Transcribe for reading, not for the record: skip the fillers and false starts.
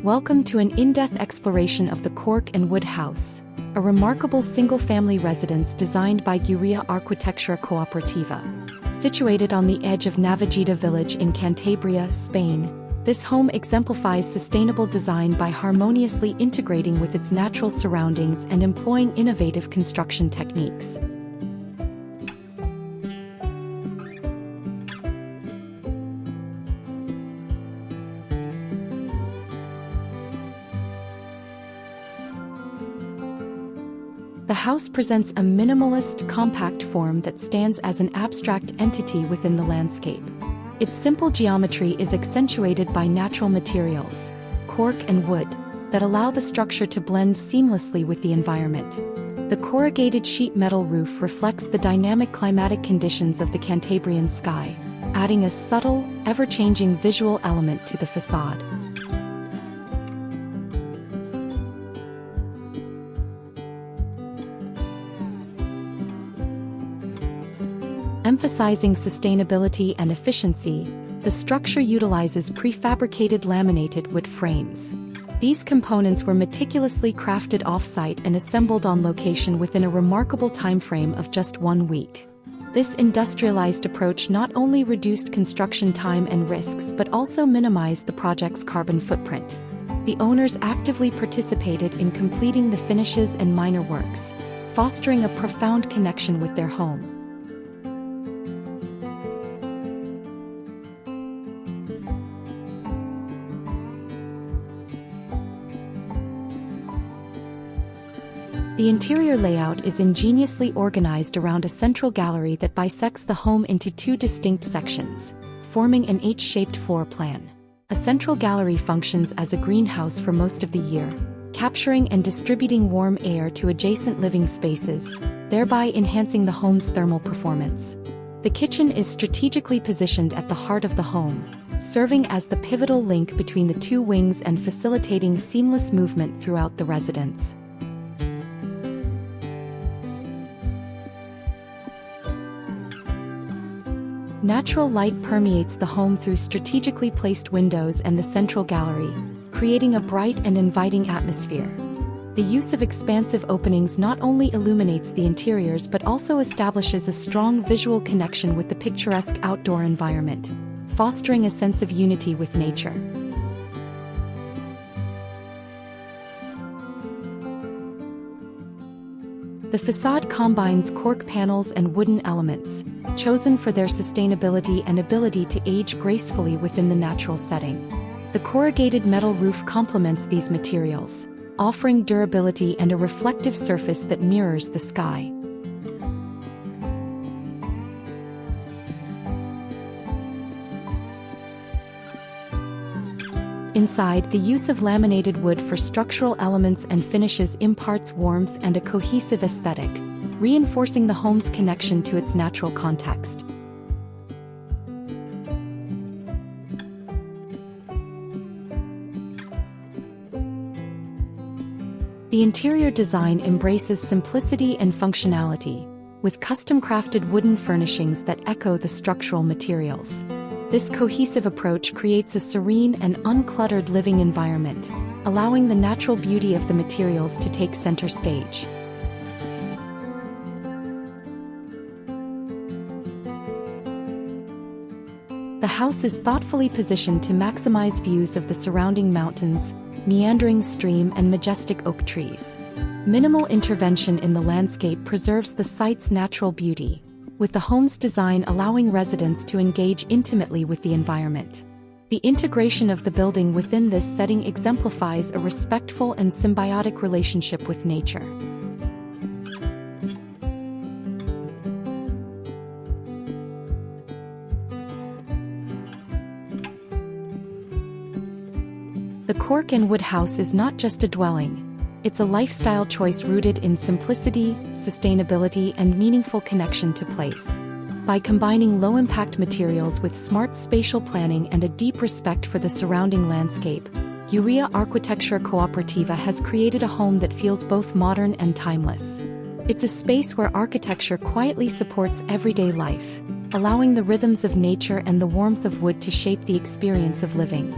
Welcome to an in-depth exploration of the Cork and Wood House, a remarkable single-family residence designed by Gurea Arquitectura Cooperativa. Situated on the edge of Navajeda village in Cantabria, Spain, this home exemplifies sustainable design by harmoniously integrating with its natural surroundings and employing innovative construction techniques. The house presents a minimalist, compact form that stands as an abstract entity within the landscape. Its simple geometry is accentuated by natural materials, cork and wood, that allow the structure to blend seamlessly with the environment. The corrugated sheet metal roof reflects the dynamic climatic conditions of the Cantabrian sky, adding a subtle, ever-changing visual element to the facade. Emphasizing sustainability and efficiency, the structure utilizes prefabricated laminated wood frames. These components were meticulously crafted off-site and assembled on location within a remarkable time frame of just 1 week. This industrialized approach not only reduced construction time and risks but also minimized the project's carbon footprint. The owners actively participated in completing the finishes and minor works, fostering a profound connection with their home. The interior layout is ingeniously organized around a central gallery that bisects the home into 2 distinct sections, forming an H-shaped floor plan. A central gallery functions as a greenhouse for most of the year, capturing and distributing warm air to adjacent living spaces, thereby enhancing the home's thermal performance. The kitchen is strategically positioned at the heart of the home, serving as the pivotal link between the 2 wings and facilitating seamless movement throughout the residence. Natural light permeates the home through strategically placed windows and the central gallery, creating a bright and inviting atmosphere. The use of expansive openings not only illuminates the interiors but also establishes a strong visual connection with the picturesque outdoor environment, fostering a sense of unity with nature. The facade combines cork panels and wooden elements, chosen for their sustainability and ability to age gracefully within the natural setting. The corrugated metal roof complements these materials, offering durability and a reflective surface that mirrors the sky. Inside, the use of laminated wood for structural elements and finishes imparts warmth and a cohesive aesthetic, reinforcing the home's connection to its natural context. The interior design embraces simplicity and functionality, with custom-crafted wooden furnishings that echo the structural materials. This cohesive approach creates a serene and uncluttered living environment, allowing the natural beauty of the materials to take center stage. The house is thoughtfully positioned to maximize views of the surrounding mountains, meandering stream, and majestic oak trees. Minimal intervention in the landscape preserves the site's natural beauty, with the home's design allowing residents to engage intimately with the environment. The integration of the building within this setting exemplifies a respectful and symbiotic relationship with nature. The Cork and Wood House is not just a dwelling. It's a lifestyle choice rooted in simplicity, sustainability, and meaningful connection to place. By combining low-impact materials with smart spatial planning and a deep respect for the surrounding landscape, Gurea Arquitectura Cooperativa has created a home that feels both modern and timeless. It's a space where architecture quietly supports everyday life, allowing the rhythms of nature and the warmth of wood to shape the experience of living.